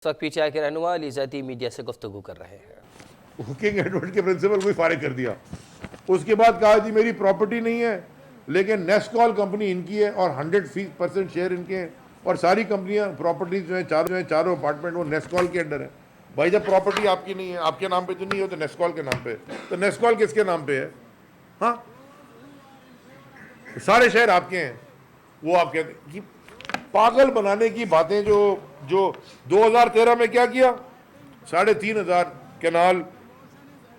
इस वक्त पीछे के रहनुमा लिजाती मीडिया से गुफ्तगू कर रहे हैं। हुकिंग एडवर्ड के प्रिंसिपल को ही फारिग कर दिया। उसके बाद कहा जी मेरी प्रॉपर्टी नहीं है, लेकिन नेस्कॉल कंपनी इनकी है और 100% शेयर इनके हैं और सारी कंपनियां प्रॉपर्टी जो है चारों अपार्टमेंट वो नेस्कॉल के अंडर है। भाई जब प्रॉपर्टी आपकी नहीं है, आपके नाम पे तो नहीं हो, तो नेस्कॉल के नाम पे, तो नेस्कॉल किसके नाम पे है? हाँ, सारे शेयर आपके हैं। वो आप कहते हैं कि पागल बनाने की बातें। जो 2013 में क्या किया, 3,500 कैनाल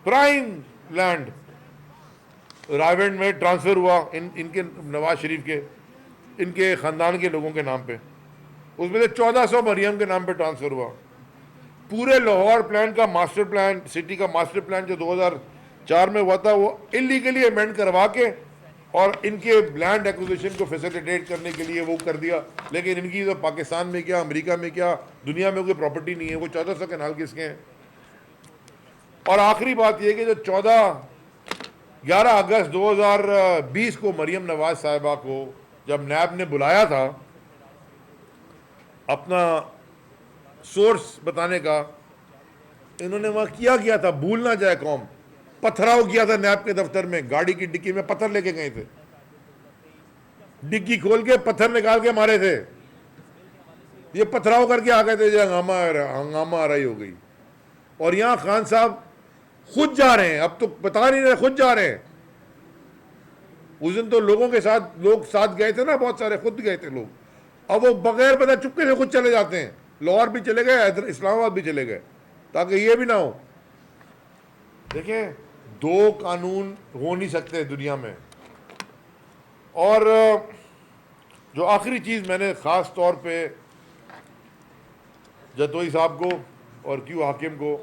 प्राइम लैंड रायवेंड में ट्रांसफर हुआ इनके नवाज शरीफ के, इनके खानदान के लोगों के नाम पे। उसमें से 1400 मरियम के नाम पे ट्रांसफर हुआ। पूरे लाहौर प्लान का मास्टर प्लान, सिटी का मास्टर प्लान जो 2004 में हुआ था, वो इलीगली अमेंड करवा के और इनके लैंड एक्विजिशन को फैसिलिटेट करने के लिए वो कर दिया। लेकिन इनकी तो पाकिस्तान में क्या, अमेरिका में क्या, दुनिया में कोई प्रॉपर्टी नहीं है। वो 1400 कैनाल किसके हैं? और आखिरी बात यह कि जो 11 अगस्त 2020 को मरियम नवाज साहिबा को जब नैब ने बुलाया था अपना सोर्स बताने का, इन्होंने वहां किया था, भूल ना जाए कौम, पथराव किया था नैब के दफ्तर में। गाड़ी की डिक्की में पत्थर लेके गए थे, डिक्की खोल के पत्थर निकाल के मारे थे। ये पथराव करके आ गए थे, हंगामा आराई हो गई। और यहां खान साहब खुद जा रहे हैं, अब तो बता नहीं रहे, खुद जा रहे हैं। उस दिन तो लोगों के साथ लोग साथ गए थे ना, बहुत सारे, खुद गए थे लोग। अब वो बगैर पता चुपके से खुद चले जाते हैं। लाहौर भी चले गए, इस्लामाबाद भी चले गए, ताकि ये भी ना हो। देखें, दो कानून हो नहीं सकते दुनिया में। और जो आखिरी चीज़ मैंने ख़ास तौर पे जतोई साहब को और क्यू हाकिम को,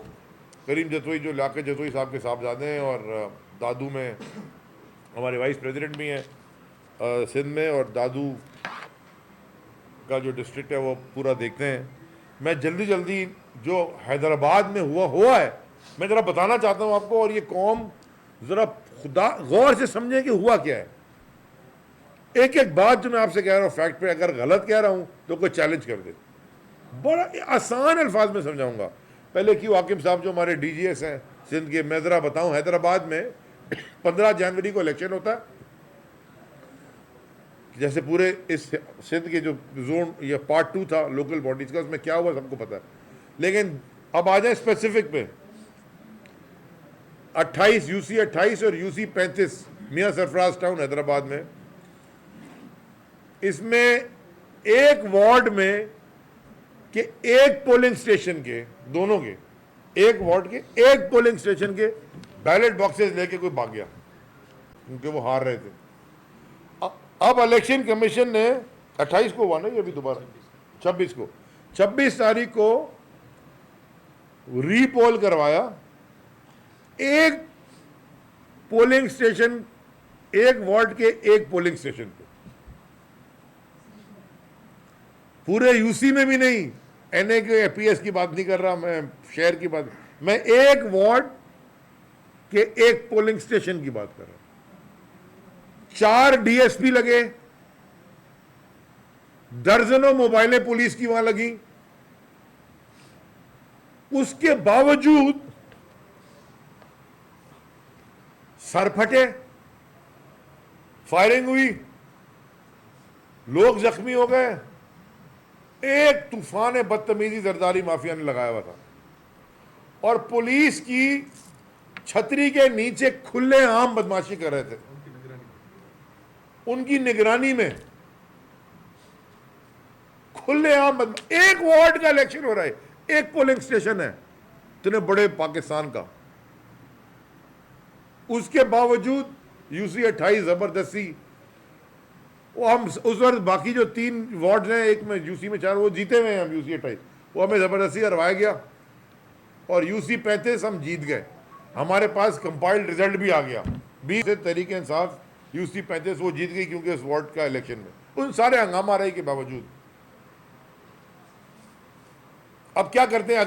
करीम जतोई जो लाके जतोई साहब के साहबजादे हैं और दादू में हमारे वाइस प्रेसिडेंट भी हैं सिंध में, और दादू का जो डिस्ट्रिक्ट है वो पूरा देखते हैं। मैं जल्दी जो हैदराबाद में हुआ है मैं ज़रा बताना चाहता हूँ आपको, और ये कौम ज़रा खुदा गौर से समझे कि हुआ क्या है। एक एक बात जो मैं आपसे कह रहा हूँ फैक्ट पे, अगर गलत कह रहा हूँ तो कोई चैलेंज कर दे। बड़ा आसान अल्फाज में समझाऊंगा। पहले क्यों हाकिम साहब जो हमारे डीजीएस हैं सिंध के, मैं ज़रा बताऊँ, हैदराबाद में 15 जनवरी को इलेक्शन होता है। जैसे पूरे इस सिंध के जो जोन, ये पार्ट 2 था लोकल बॉडीज का, उसमें क्या हुआ सबको पता है। लेकिन अब आ जाए स्पेसिफिक पे, 28 यूसी 28 और यूसी 35 मियां सरफराज टाउन हैदराबाद में, इसमें एक वार्ड में के एक पोलिंग स्टेशन के, दोनों के, एक वार्ड के एक पोलिंग स्टेशन के बैलेट बॉक्सेस लेके कोई भाग गया, क्योंकि वो हार रहे थे। अब इलेक्शन कमीशन ने 28 को हुआ ना, ये अभी दोबारा 26 तारीख को रीपोल करवाया। एक पोलिंग स्टेशन, एक वार्ड के एक पोलिंग स्टेशन पे, पूरे यूसी में भी नहीं। एनए के पीएस की बात नहीं कर रहा मैं, शहर की बात, मैं एक वार्ड के एक पोलिंग स्टेशन की बात कर रहा हूं। 4 डीएसपी लगे, दर्जनों मोबाइलें पुलिस की वहां लगी। उसके बावजूद सर फटे, फायरिंग हुई, लोग जख्मी हो गए। एक तूफान बदतमीजी जरदारी माफिया ने लगाया हुआ था, और पुलिस की छतरी के नीचे खुले आम बदमाशी कर रहे थे। उनकी निगरानी में खुले आम एक वार्ड का इलेक्शन हो रहा है, एक पोलिंग स्टेशन है इतने बड़े पाकिस्तान का। उसके बावजूद यूसी 28 जबरदस्ती, वो हम उस वक्त बाकी जो 3 वार्ड हैं, एक में यूसी में 4, वो जीते हुए हैं हम यूसी 28, वो हमें जबरदस्ती हरवाया गया। और यूसी 35 हम जीत गए, हमारे पास कंपाइल्ड रिजल्ट भी आ गया। 20 से तरीके इंसाफ यूसी 35 वो जीत गई, क्योंकि उस वार्ड का इलेक्शन में उन सारे हंगामा रहे के बावजूद। अब क्या करते हैं,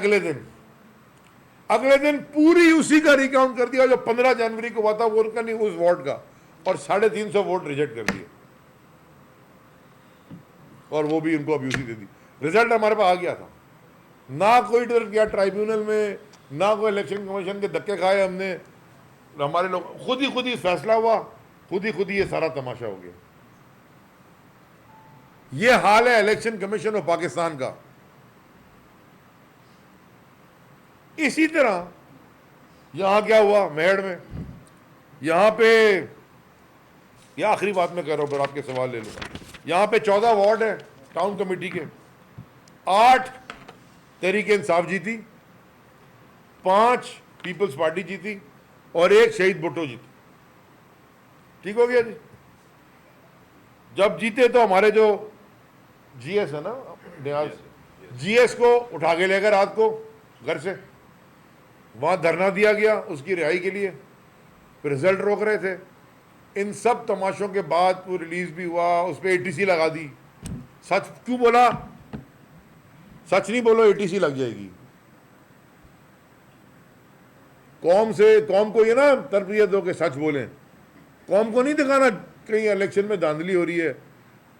अगले दिन पूरी यूसी का रिकाउंट कर दिया जो 15 जनवरी को हुआ था, वो उनका नहीं, उस वार्ड का, और 350 वोट रिजेक्ट कर दिए, और वो भी उनको अब यूसी दे दी। रिजल्ट हमारे पास आ गया था। ना कोई डर गया ट्राइब्यूनल में, ना कोई इलेक्शन कमीशन के धक्के खाए हमने, हमारे लोग खुद ही फैसला हुआ, खुद ही ये सारा तमाशा हो गया। ये हाल है इलेक्शन कमीशन ऑफ पाकिस्तान का। इसी तरह यहां क्या हुआ मेहड़ में, यहां पे, यह आखिरी बात मैं कह रहा हूं, फिर आपके सवाल ले लूंगा। यहां पे 14 वार्ड है टाउन कमेटी के, 8 तहरीके इंसाफ जीती, 5 पीपल्स पार्टी जीती और 1 शहीद भुट्टो जीती। ठीक हो गया जी। जब जीते तो हमारे जो जीएस है ना, न्याज, जीएस को उठा के ले गए रात को घर से, वहां धरना दिया गया उसकी रिहाई के लिए, फिर रिजल्ट रोक रहे थे। इन सब तमाशों के बाद वो रिलीज भी हुआ, उस पर एटीसी लगा दी। सच क्यों बोला? सच नहीं बोलो एटीसी लग जाएगी। कौम को ये ना तरबियत दो कि सच बोलें। कौम को नहीं दिखाना कहीं इलेक्शन में धांधली हो रही है,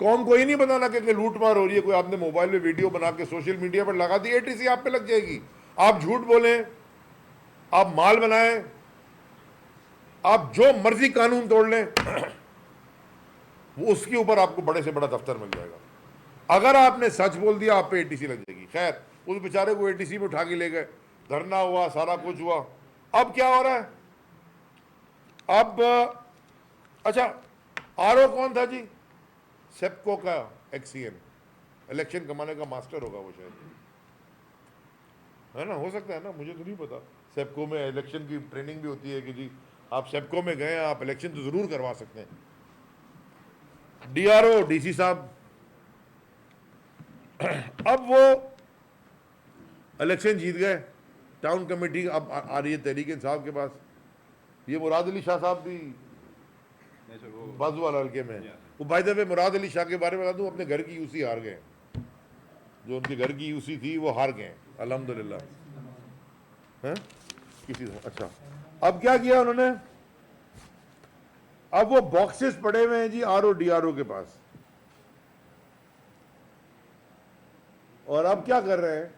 कौम को ये नहीं बताना कि लूटमार हो रही है, कोई आपने मोबाइल में वीडियो बना के सोशल मीडिया पर लगा दी, एटीसी आप पे लग जाएगी। आप झूठ बोलें, आप माल बनाएं, आप जो मर्जी कानून तोड़ लें, वो उसके ऊपर आपको बड़े से बड़ा दफ्तर मिल जाएगा। अगर आपने सच बोल दिया आप पे एटीसी लग जाएगी। खैर, उस बेचारे को एटीसी में उठा के ले गए, धरना हुआ, सारा कुछ हुआ। अब क्या हो रहा है? अब अच्छा, आरओ कौन था जी? सेप्को का एक्सीएन, इलेक्शन कमाने का मास्टर होगा वो शायद, है ना? हो सकता है ना, मुझे तो नहीं पता। सेप्को में इलेक्शन की ट्रेनिंग भी होती है कि जी आप सेप्को में गए, आप इलेक्शन तो जरूर करवा सकते हैं। डीआरओ डीसी साहब, अब वो इलेक्शन जीत गए, टाउन कमेटी अब आ रही है तहरीक इंसाफ के पास। ये मुराद अली शाह साहब भी बाजू वाला हल्के में, वो भाई दफे मुराद अली शाह के बारे में बता दूं, अपने घर की यूसी हार गए। जो उनके घर की यूसी थी वो हार गए अल्हम्दुलिल्लाह। हैं किसी से? अच्छा, अब क्या किया उन्होंने? अब वो बॉक्सेस पड़े हुए हैं जी आरओ डीआरओ के पास, और अब क्या कर रहे हैं?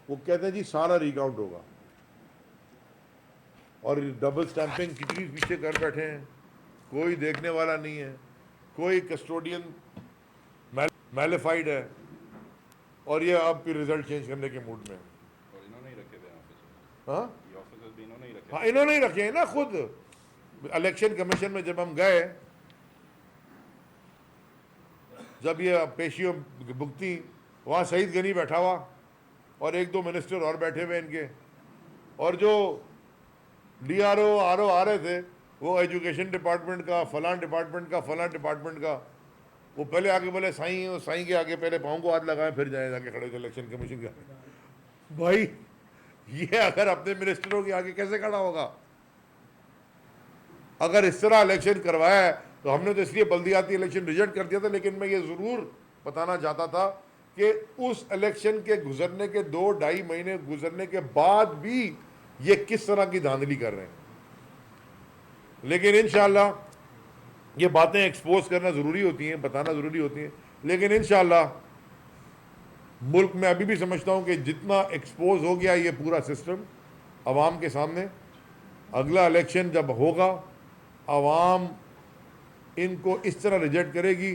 वो कहते हैं जी सारा रिकाउंट होगा, और डबल स्टैंपिंग कितनी पीछे कर बैठे हैं, कोई देखने वाला नहीं है, कोई कस्टोडियन मैलिफाइड है, और ये अब फिर रिजल्ट चेंज करने के मूड में। और इन्होंने ही रखे थे ऑफिसर्स। हाँ, ये ऑफिसर्स भी इन्होंने ही रखे। हाँ, इन्होंने ही रखे हैं ना। खुद इलेक्शन कमीशन में जब हम गए, जब ये पेशियों भुगती, वहाँ शहीद गनी बैठा हुआ और 1-2 मिनिस्टर और बैठे हुए इनके, और जो डीआरओ आरओ आ रहे थे वो एजुकेशन डिपार्टमेंट का, फलां डिपार्टमेंट का, फलां डिपार्टमेंट का, वो पहले आके बोले साईं, साईं के आगे पहले पाँव को हाथ लगाए, फिर जाए जाके खड़े थे इलेक्शन कमीशन के आगे। भाई ये अगर अपने मिनिस्टरों के आगे कैसे खड़ा होगा? अगर इस तरह इलेक्शन करवाया है तो हमने तो इसलिए बल्दियाती इलेक्शन रिजेक्ट कर दिया था, लेकिन मैं ये ज़रूर बताना चाहता था कि उस इलेक्शन के गुजरने के 2-2.5 महीने गुजरने के बाद भी ये किस तरह की धांधली कर रहे हैं। लेकिन इंशाल्लाह ये बातें एक्सपोज करना ज़रूरी होती हैं, बताना ज़रूरी होती हैं, लेकिन इंशाल्लाह मुल्क में अभी भी समझता हूँ कि जितना एक्सपोज हो गया ये पूरा सिस्टम अवाम के सामने, अगला इलेक्शन जब होगा अवाम इनको इस तरह रिजेक्ट करेगी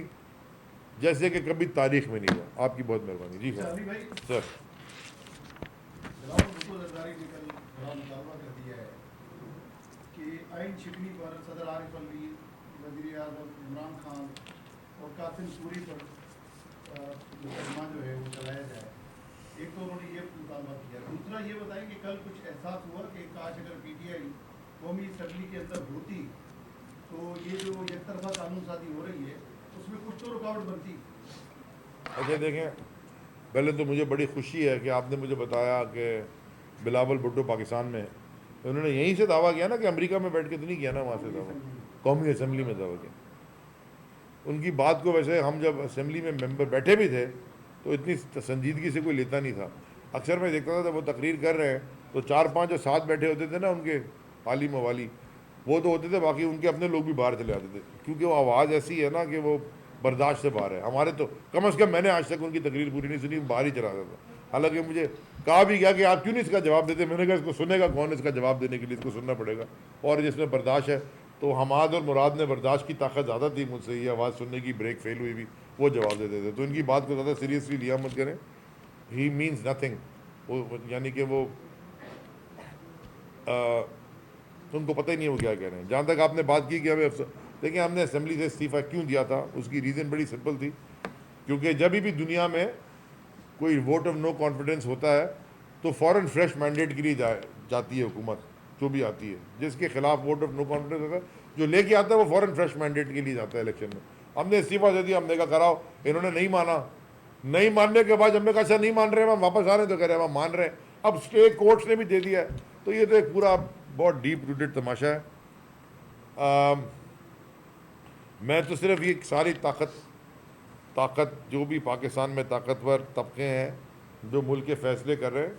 जैसे कि कभी तारीख में नहीं हुआ। आपकी बहुत मेहरबानी जी। हाँ सर, आइन शिकनी पर सदर आरिफ अलवी, वज़ीर आज़म इमरान खान और कासिम सूरी पर मुकदमा जो है वो चलाया जाए। एक तो उन्होंने ये मुतालबा किया। दूसरा ये बताएं कि कल कुछ एहसास हुआ कि काश अगर पीटीआई कौमी असम्बली के अंदर होती तो ये जो एक तरफा कानून साजी हो रही है उसमें कुछ तो रुकावट बनती। अच्छा देखें, पहले तो मुझे बड़ी खुशी है कि आपने मुझे बताया कि बिलावल भुट्टो पाकिस्तान में, उन्होंने यहीं से दावा किया ना कि अमेरिका में बैठ के तो नहीं किया ना, वहाँ से दावा कौमी असम्बली में दावा किया। उनकी बात को वैसे हम जब असम्बली में मेंबर बैठे भी थे तो इतनी संजीदगी से कोई लेता नहीं था। अक्सर मैं देखता था जब वो तकरीर कर रहे हैं तो 4-5 जो साथ बैठे होते थे ना उनके आली मवाली, वो तो होते थे, बाकी उनके अपने लोग भी बाहर चले आते थे, क्योंकि वो आवाज़ ऐसी है ना कि वो बर्दाश्त से बाहर है। हमारे तो कम अज़ कम मैंने आज तक उनकी तकरीर पूरी नहीं सुनी, बाहर ही चला जाता था। हालांकि मुझे कहा भी गया कि आप क्यों नहीं इसका जवाब देते, मैंने कहा इसको सुनेगा कौन, इसका जवाब देने के लिए इसको सुनना पड़ेगा, और जिसमें बर्दाश्त है। तो हमाद और मुराद ने बर्दाश्त की ताकत ज़्यादा थी मुझसे, ये आवाज़ सुनने की ब्रेक फेल हुई भी, वो जवाब देते थे। तो इनकी बात को ज़्यादा सीरियसली लिया मत करें, ही मीन्स नथिंग, वो यानी कि वो उनको पता ही नहीं है वो क्या कह रहे हैं। जहाँ तक आपने बात की कि हमें देखिए हमने असेंबली से इस्तीफ़ा क्यों दिया था, उसकी रीज़न बड़ी सिंपल थी, क्योंकि जब भी दुनिया में कोई वोट ऑफ नो कॉन्फिडेंस होता है तो फ़ौरन फ्रेश मैंडेट के लिए जाती है हुकूमत, जो भी आती है जिसके खिलाफ वोट ऑफ नो कॉन्फिडेंस होता है, जो लेके आता है वो फ़ौरन फ्रेश मैंडेट के लिए जाता है इलेक्शन में। हमने इस्तीफ़ा दे दिया, हमने कहा कराओ, इन्होंने नहीं माना, नहीं मानने के बाद हमने कहा अच्छा नहीं मान रहे हम वापस आ रहे हैं, तो कह रहे हैं हम मान रहे हैं, अब स्टेट कोर्ट्स ने भी दे दिया है। तो ये तो एक पूरा बहुत डीप रूटेड तमाशा है। मैं तो सिर्फ ये सारी ताकत जो भी पाकिस्तान में ताकतवर तबके हैं जो मुल्क के फ़ैसले कर रहे हैं,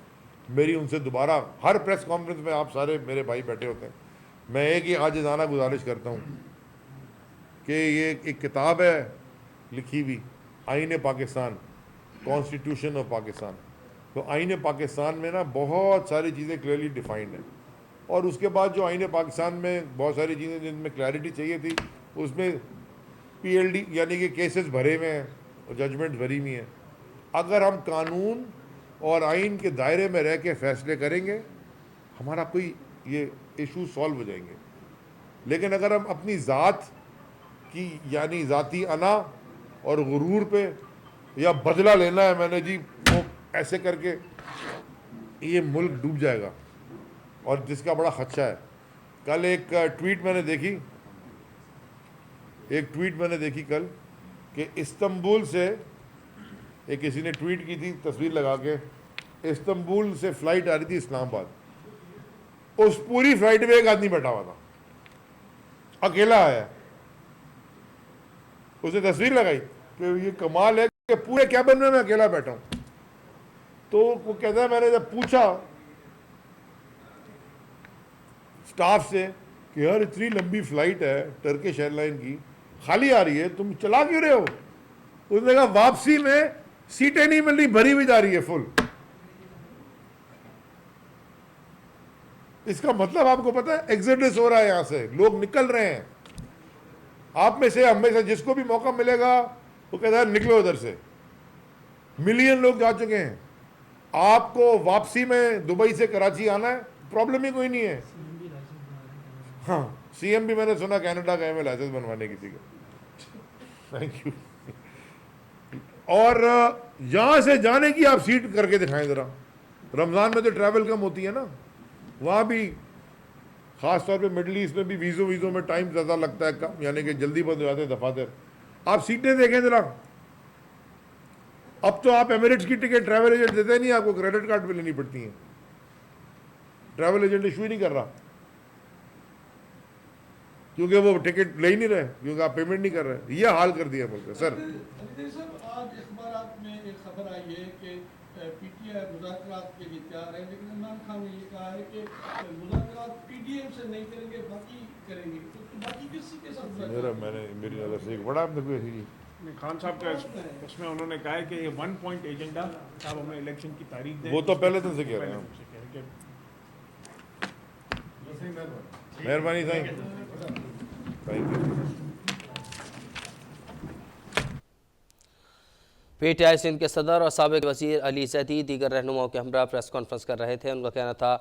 मेरी उनसे दोबारा हर प्रेस कॉन्फ्रेंस में आप सारे मेरे भाई बैठे होते हैं, मैं एक ही आजिज़ाना गुजारिश करता हूँ कि ये एक किताब है लिखी हुई, आईन पाकिस्तान, कॉन्स्टिट्यूशन ऑफ पाकिस्तान। तो आईन पाकिस्तान में ना बहुत सारी चीज़ें क्लियरली डिफाइंड हैं, और उसके बाद जो आईन पाकिस्तान में बहुत सारी चीज़ें जिनमें क्लैरिटी चाहिए थी, उसमें PLD यानी कि केसेस भरे हुए हैं और जजमेंट भरी हुई हैं। अगर हम कानून और आइन के दायरे में रह के फ़ैसले करेंगे, हमारा कोई ये इशू सॉल्व हो जाएंगे। लेकिन अगर हम अपनी ज़ात की यानी ज़ाती अना और गुरूर पे या बदला लेना है मैंने जी वो ऐसे करके, ये मुल्क डूब जाएगा, और जिसका बड़ा खदशा है। कल एक ट्वीट मैंने देखी कल कि इस्तांबुल से एक किसी ने ट्वीट की थी तस्वीर लगा के, इस्तांबुल से फ़्लाइट आ रही थी इस्लामाबाद, उस पूरी फ्लाइट में एक आदमी बैठा हुआ था, अकेला आया, उसने तस्वीर लगाई कि ये कमाल है कि पूरे कैबिन में मैं अकेला बैठा हूं। तो वो कहता है मैंने जब पूछा स्टाफ से कि यार इतनी लंबी फ्लाइट है टर्किश एयरलाइन की, खाली आ रही है, तुम चला क्यों रहे हो? उसने कहा वापसी में सीटें नहीं मिल रही, भरी हुई जा रही है फुल। इसका मतलब आपको पता है एग्जिडस हो रहा है, यहां से लोग निकल रहे हैं। आप में से, हम में से जिसको भी मौका मिलेगा वो कहता है निकलो उधर से। मिलियन लोग जा चुके हैं। आपको वापसी में दुबई से कराची आना है, प्रॉब्लम ही कोई नहीं है। हाँ, CM भी मैंने सुना कनाडा गए में लाइसेंस बनवाने किसी का। Thank you. और यहां से जाने की आप सीट करके दिखाएं जरा। रमज़ान में तो ट्रैवल कम होती है ना, वहाँ भी ख़ास तौर पे मिडल ईस्ट में भी वीज़ों में टाइम ज़्यादा लगता है कम, यानी कि जल्दी बंद हो जाते हैं दफातर। आप सीटें देखें ज़रा। अब तो आप एमिरेट्स की टिकट ट्रैवल एजेंट देते नहीं, आपको क्रेडिट कार्ड पे लेनी पड़ती है। ट्रैवल एजेंट इशू ही नहीं कर रहा क्योंकि वो टिकट ले ही नहीं रहे, क्योंकि आप पेमेंट नहीं कर रहे। ये हाल कर दिया मुल्क। सर आज अखबारात में एक खबर आई है कि PTI मुज़ाकरात के लिए तैयार है, लेकिन इमरान खान ने ये कहा है कि मुज़ाकरात PDM से नहीं करेंगे, बाकी करेंगे। तो बाकी किसी के साथ मेरी नज़र से एक बड़ा खान साहब का उसमें उन्होंने कहा है कि ये 1 पॉइंट एजेंडा, आप हमें इलेक्शन की तारीख दें। वो तो पहले दिन से कह रहे हैं। मेहरबानी साईं, थैंक यू। PTI सिंध के सदर और साबिक वज़ीर अली ज़ैदी दीगर रहनुमाओं के हमरा प्रेस कॉन्फ्रेंस कर रहे थे। उनका कहना था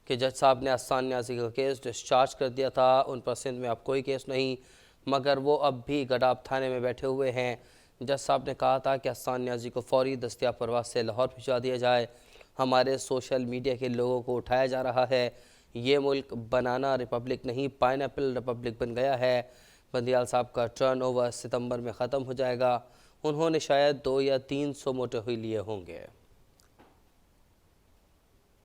कि जज साहब ने अहसान न्याज़ी का केस डिस्चार्ज कर दिया था, उन पर सिंध में अब कोई केस नहीं, मगर वो अब भी गडाब थाने में बैठे हुए हैं। जज साहब ने कहा था कि अहसान न्याज़ी को फौरी दस्तियाब परवाज़ से लाहौर भिजवा दिया जाए। हमारे सोशल मीडिया के लोगों को उठाया जा रहा है। ये मुल्क बनाना रिपब्लिक नहीं, पाइनएप्पल रिपब्लिक बन गया है। बंदियाल साहब का टर्नओवर सितंबर में ख़त्म हो जाएगा। उन्होंने शायद 2 या 300 मोटे हुए लिए होंगे।